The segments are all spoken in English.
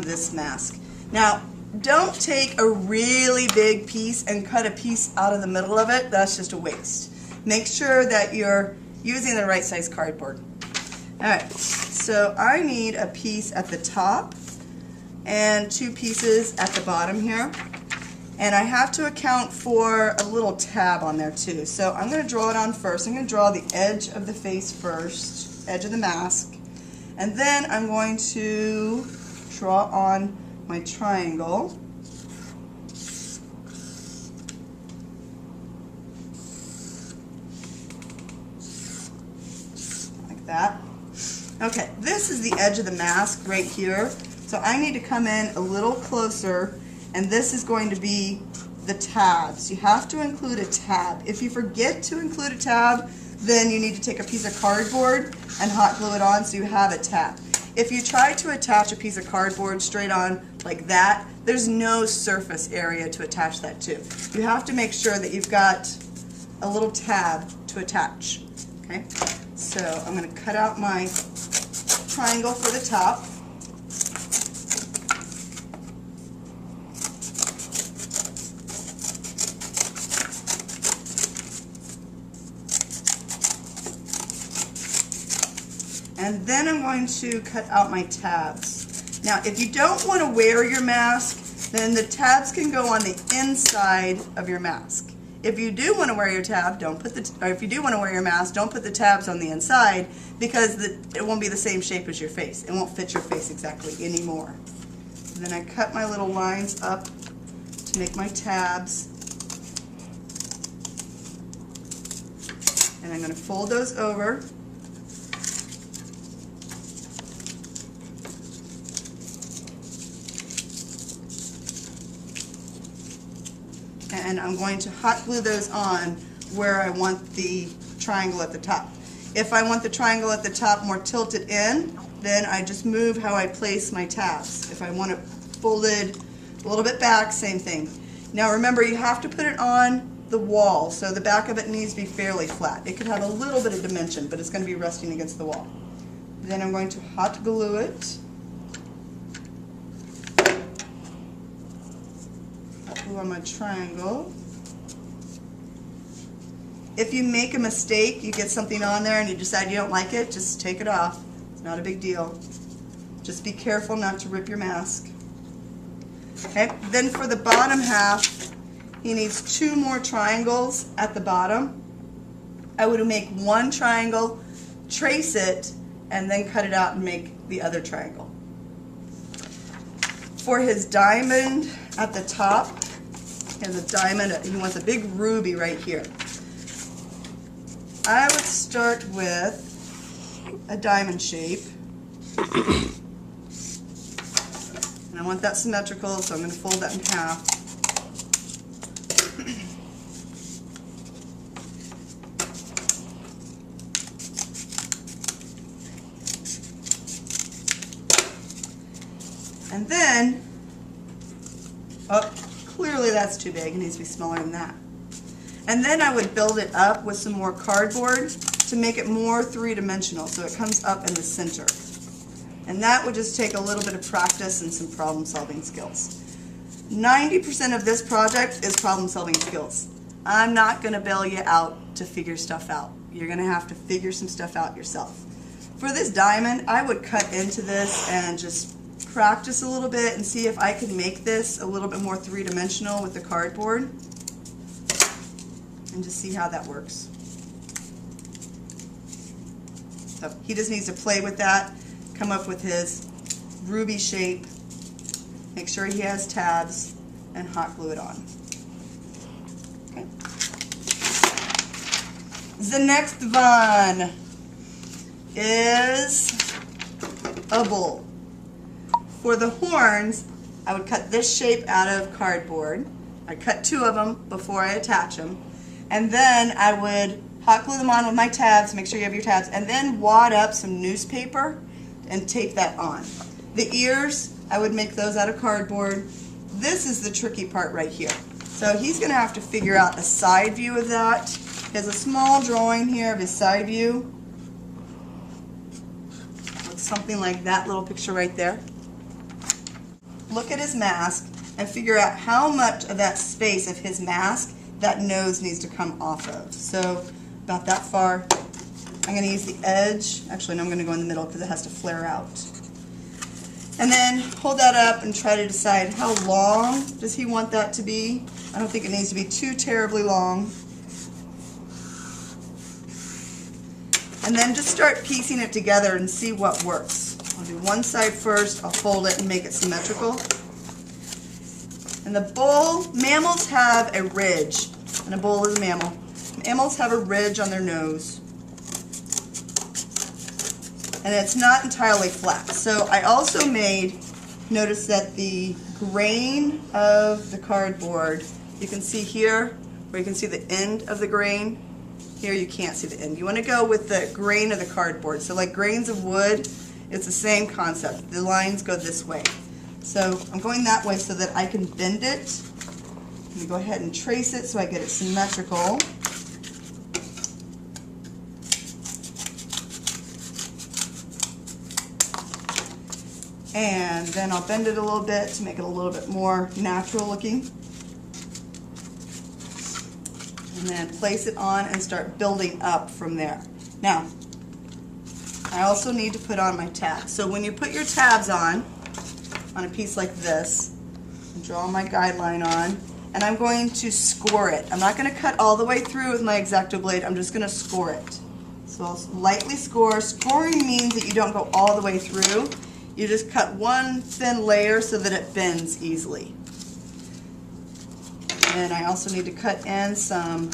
this mask. Now, don't take a really big piece and cut a piece out of the middle of it. That's just a waste. Make sure that you're using the right size cardboard. Alright, so I need a piece at the top and 2 pieces at the bottom here. And I have to account for a little tab on there too. So I'm going to draw it on first. I'm going to draw the edge of the face first, edge of the mask. And then I'm going to draw on my triangle. Like that. Okay, this is the edge of the mask right here. So I need to come in a little closer, and this is going to be the tabs. You have to include a tab. If you forget to include a tab, then you need to take a piece of cardboard and hot glue it on so you have a tab. If you try to attach a piece of cardboard straight on like that, there's no surface area to attach that to. You have to make sure that you've got a little tab to attach. Okay, so I'm going to cut out my triangle for the top. And then I'm going to cut out my tabs. Now, if you don't want to wear your mask, then the tabs can go on the inside of your mask. If you do want to wear your tab, if you do want to wear your mask, don't put the tabs on the inside, because it won't be the same shape as your face. It won't fit your face exactly anymore. And then I cut my little lines up to make my tabs. And I'm going to fold those over. And I'm going to hot glue those on where I want the triangle at the top. If I want the triangle at the top more tilted in, then I just move how I place my tabs. If I want it folded a little bit back, same thing. Now remember, you have to put it on the wall, so the back of it needs to be fairly flat. It could have a little bit of dimension, but it's going to be resting against the wall. Then I'm going to hot glue it. On my triangle. If you make a mistake, you get something on there and you decide you don't like it, just take it off. It's not a big deal. Just be careful not to rip your mask. Okay, then for the bottom half, he needs 2 more triangles at the bottom. I would make 1 triangle, trace it, and then cut it out and make the other triangle. For his diamond at the top, and the diamond, he wants a big ruby right here. I would start with a diamond shape. And I want that symmetrical, so I'm going to fold that in half. And then, clearly that's too big. It needs to be smaller than that. And then I would build it up with some more cardboard to make it more three-dimensional, so it comes up in the center. And that would just take a little bit of practice and some problem-solving skills. 90% of this project is problem-solving skills. I'm not going to bail you out to figure stuff out. You're going to have to figure some stuff out yourself. For this diamond, I would cut into this and just practice a little bit and see if I could make this a little bit more three-dimensional with the cardboard, and just see how that works. So he just needs to play with that, come up with his ruby shape, make sure he has tabs, and hot glue it on. Okay. The next one is a bull. For the horns, I would cut this shape out of cardboard. I cut 2 of them before I attach them. And then I would hot glue them on with my tabs, make sure you have your tabs, and then wad up some newspaper and tape that on. The ears, I would make those out of cardboard. This is the tricky part right here. So he's going to have to figure out a side view of that. He has a small drawing here of his side view. Looks something like that little picture right there. look at his mask and figure out how much of that space of his mask that nose needs to come off of. So about that far. I'm going to use the edge. Actually, no, I'm going to go in the middle because it has to flare out. And then hold that up and try to decide how long does he want that to be. I don't think it needs to be too terribly long. And then just start piecing it together and see what works. I'll do one side first, I'll fold it and make it symmetrical. And the bull, mammals have a ridge, and a bull is a mammal. Mammals have a ridge on their nose. And it's not entirely flat. So I also notice that the grain of the cardboard, you can see here, where you can see the end of the grain. Here you can't see the end. You want to go with the grain of the cardboard. So like grains of wood, it's the same concept. The lines go this way. So I'm going that way so that I can bend it. Let me go ahead and trace it so I get it symmetrical. And then I'll bend it a little bit to make it a little bit more natural looking. And then place it on and start building up from there. Now, I also need to put on my tabs. So when you put your tabs on a piece like this, I draw my guideline on, and I'm going to score it. I'm not going to cut all the way through with my X-Acto blade, I'm just going to score it. So I'll lightly score. Scoring means that you don't go all the way through. You just cut one thin layer so that it bends easily. And I also need to cut in some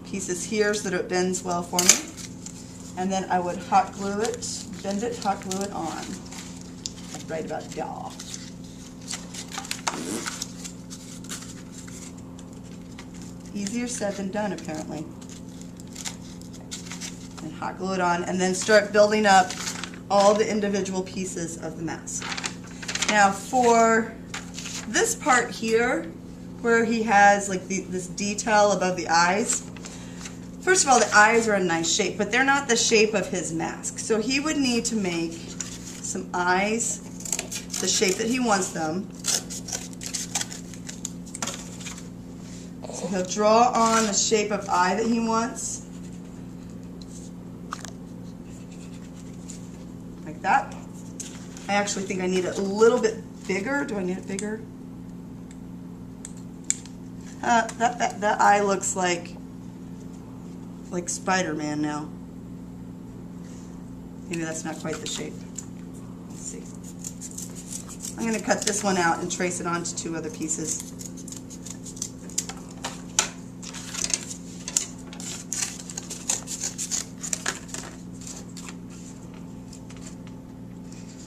pieces here so that it bends well for me. And then I would hot glue it, bend it, hot glue it on. Right about there. Easier said than done, apparently. And hot glue it on, and then start building up all the individual pieces of the mask. Now for this part here, where he has like this detail above the eyes, first of all, the eyes are a nice shape, but they're not the shape of his mask. So he would need to make some eyes the shape that he wants them. So he'll draw on the shape of eye that he wants. Like that. I actually think I need it a little bit bigger. Do I need it bigger? That eye looks like Spider-Man now. Maybe that's not quite the shape. Let's see. I'm going to cut this one out and trace it onto two other pieces.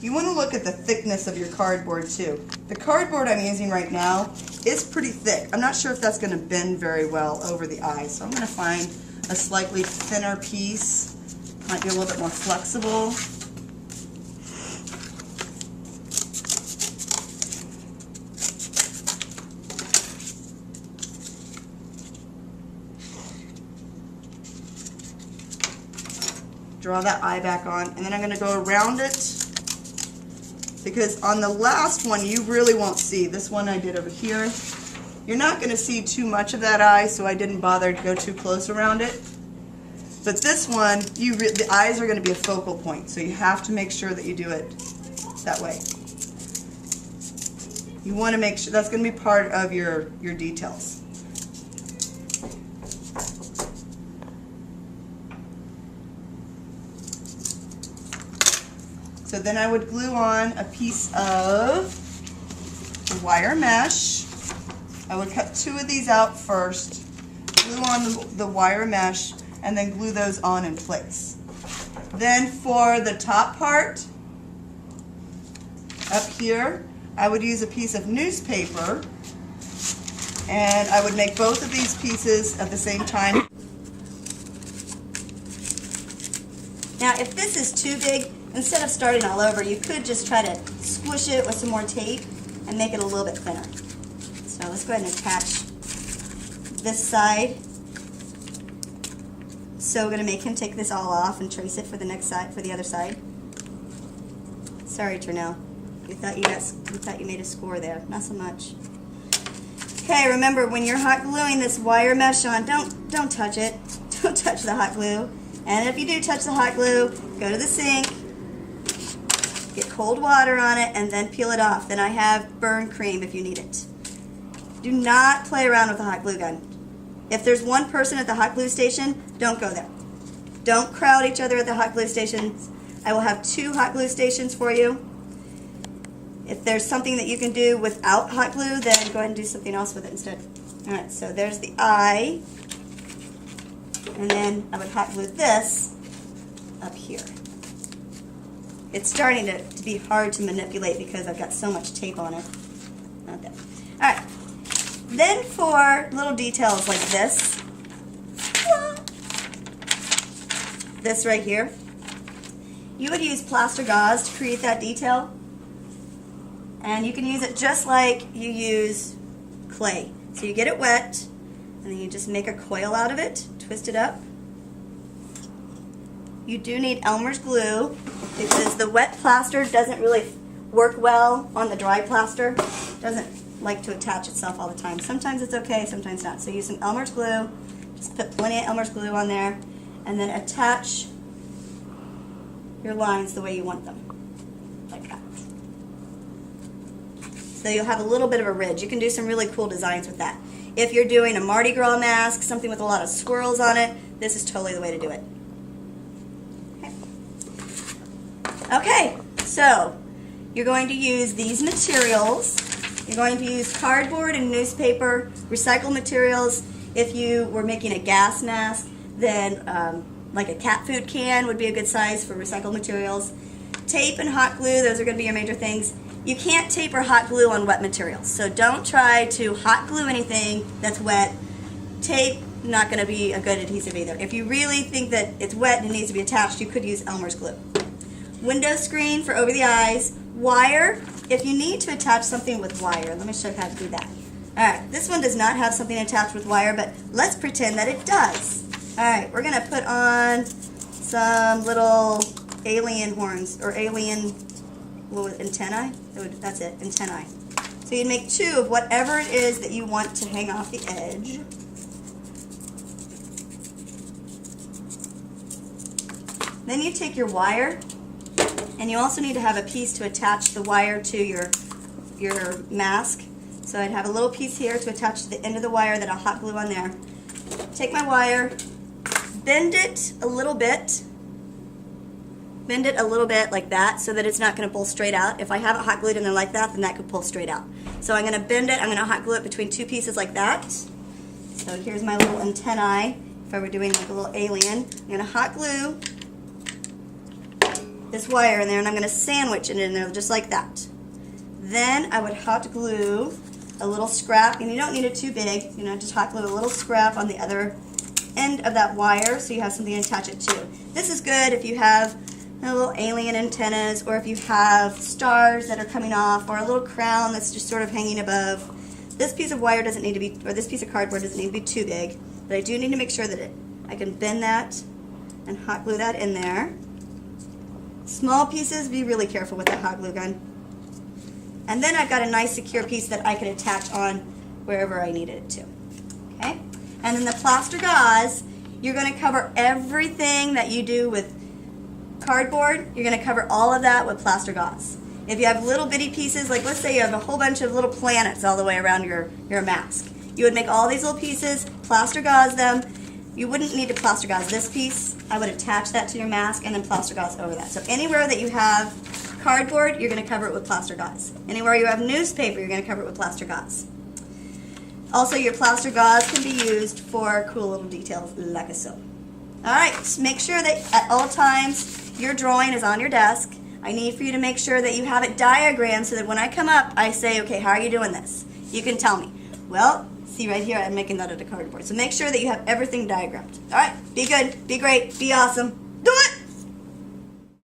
You want to look at the thickness of your cardboard too. The cardboard I'm using right now is pretty thick. I'm not sure if that's going to bend very well over the eye, so I'm going to find a slightly thinner piece. Might be a little bit more flexible. Draw that eye back on, and then I'm going to go around it, because on the last one you really won't see. This one I did over here. You're not going to see too much of that eye, so I didn't bother to go too close around it. But this one, the eyes are going to be a focal point, so you have to make sure that you do it that way. You want to make sure that's going to be part of your details. So then I would glue on a piece of wire mesh. I would cut two of these out first, glue on the wire mesh, and then glue those on in place. Then for the top part, up here, I would use a piece of newspaper, and I would make both of these pieces at the same time. Now, if this is too big, instead of starting all over, you could just try to squish it with some more tape and make it a little bit thinner. So let's go ahead and attach this side. So we're going to make him take this all off and trace it for the next side, for the other side. Sorry, Turnell. You thought you made a score there. Not so much. Okay, remember when you're hot gluing this wire mesh on, don't touch it. Don't touch the hot glue. And if you do touch the hot glue, go to the sink, get cold water on it, and then peel it off. Then I have burn cream if you need it. Do not play around with the hot glue gun. If there's one person at the hot glue station, don't go there. Don't crowd each other at the hot glue stations. I will have 2 hot glue stations for you. If there's something that you can do without hot glue, then go ahead and do something else with it instead. Alright, so there's the eye. And then I would hot glue this up here. It's starting to be hard to manipulate because I've got so much tape on it. Not that. Alright. Then for little details like this right here, you would use plaster gauze to create that detail. And you can use it just like you use clay. So you get it wet, and then you just make a coil out of it, twist it up. You do need Elmer's glue because the wet plaster doesn't really work well on the dry plaster. It doesn't like to attach itself all the time. Sometimes it's okay, sometimes not. So use some Elmer's glue. Just put plenty of Elmer's glue on there, and then attach your lines the way you want them, like that. So you'll have a little bit of a ridge. You can do some really cool designs with that. If you're doing a Mardi Gras mask, something with a lot of swirls on it, this is totally the way to do it. Okay, so you're going to use these materials. You're going to use cardboard and newspaper, recycled materials. If you were making a gas mask, then like a cat food can would be a good size for recycled materials. Tape and hot glue, those are going to be your major things. You can't tape or hot glue on wet materials, so don't try to hot glue anything that's wet. Tape, not going to be a good adhesive either. If you really think that it's wet and it needs to be attached, you could use Elmer's glue. Window screen for over the eyes. Wire, if you need to attach something with wire, let me show you how to do that. Alright, this one does not have something attached with wire, but let's pretend that it does. Alright, we're going to put on some little alien horns, or alien antennae? That's it, antennae. So you'd make 2 of whatever it is that you want to hang off the edge. Then you take your wire, and you also need to have a piece to attach the wire to your mask. So I'd have a little piece here to attach to the end of the wire that I'll hot glue on there. Take my wire, bend it a little bit. Bend it a little bit like that so that it's not going to pull straight out. If I have it hot glued in there like that, then that could pull straight out. So I'm going to bend it. I'm going to hot glue it between 2 pieces like that. So here's my little antennae. If I were doing like a little alien, I'm going to hot glue this wire in there, and I'm going to sandwich it in there just like that. Then I would hot glue a little scrap, and you don't need it too big. You know, just hot glue a little scrap on the other end of that wire so you have something to attach it to. This is good if you have little alien antennas, or if you have stars that are coming off, or a little crown that's just sort of hanging above. This piece of wire doesn't need to be, or this piece of cardboard doesn't need to be too big, but I do need to make sure that I can bend that and hot glue that in there. Small pieces, be really careful with that hot glue gun. And then I've got a nice secure piece that I can attach on wherever I needed it to. Okay? And then the plaster gauze, you're going to cover everything that you do with cardboard. You're going to cover all of that with plaster gauze. If you have little bitty pieces, like let's say you have a whole bunch of little planets all the way around your mask, you would make all these little pieces, plaster gauze them. You wouldn't need to plaster gauze this piece. I would attach that to your mask and then plaster gauze over that. So anywhere that you have cardboard, you're going to cover it with plaster gauze. Anywhere you have newspaper, you're going to cover it with plaster gauze. Also, your plaster gauze can be used for cool little details like so. Alright, so make sure that at all times your drawing is on your desk. I need for you to make sure that you have it diagrammed so that when I come up, I say, okay, how are you doing this? You can tell me. Well, see right here, I'm making that out of cardboard. So make sure that you have everything diagrammed. Alright, be good, be great, be awesome. Do it!